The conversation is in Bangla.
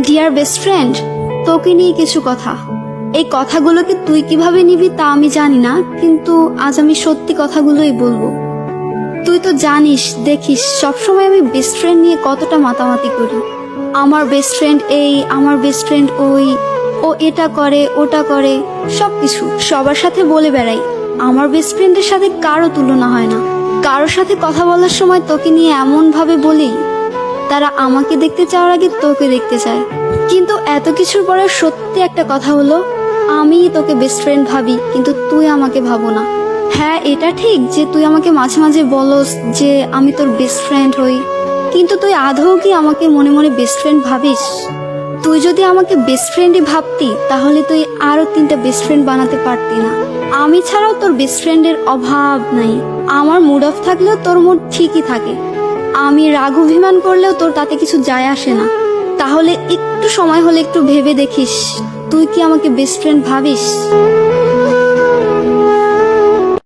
ডিয়ার বেস্ট ফ্রেন্ড, তোকে নিয়ে কিছু কথা। এই কথাগুলোকে তুই কিভাবে নিবি তা আমি জানি না, কিন্তু আজ আমি সত্যি কথাগুলোই বলবো। তুই তো জানিস, দেখিস সবসময় আমি বেস্ট ফ্রেন্ড নিয়ে কতটা মাতামাতি করি। আমার বেস্ট ফ্রেন্ড এই, আমার বেস্ট ফ্রেন্ড ওই, ও এটা করে ওটা করে, সবকিছু সবার সাথে বলে বেড়াই। আমার বেস্ট ফ্রেন্ডের সাথে কারো তুলনা হয় না। কারোর সাথে কথা বলার সময় তোকে নিয়ে এমন ভাবে বলি, তারা আমাকে দেখতে চাওয়ার আগে তোকে দেখতে চায়। কিন্তু এত কিছুর পরে সত্যি একটা কথা হলো, আমি তোকে বেস্ট ফ্রেন্ড ভাবি, কিন্তু তুই আমাকে ভাবো না। হ্যাঁ, এটা ঠিক যে তুই আমাকে মাঝে মাঝে বলস যে আমি তোর বেস্ট ফ্রেন্ড হই, কিন্তু তুই আদৌ কি আমাকে মনে মনে বেস্ট ফ্রেন্ড ভাবিস? তুই যদি আমাকে বেস্ট ফ্রেন্ডই ভাবতি, তাহলে তুই আরো 3টা বেস্ট ফ্রেন্ড বানাতে পারতি না। আমি ছাড়াও তোর বেস্ট ফ্রেন্ডের অভাব নাই। আমার মুড অফ থাকলেও তোর মুড ঠিকই থাকে। আমি রাগ অভিমান করলেও তোর তাতে কিছু যায় আসে না। তাহলে একটু সময় হলে একটু ভেবে দেখিস, তুই কি আমাকে বেস্ট ফ্রেন্ড ভাবিস?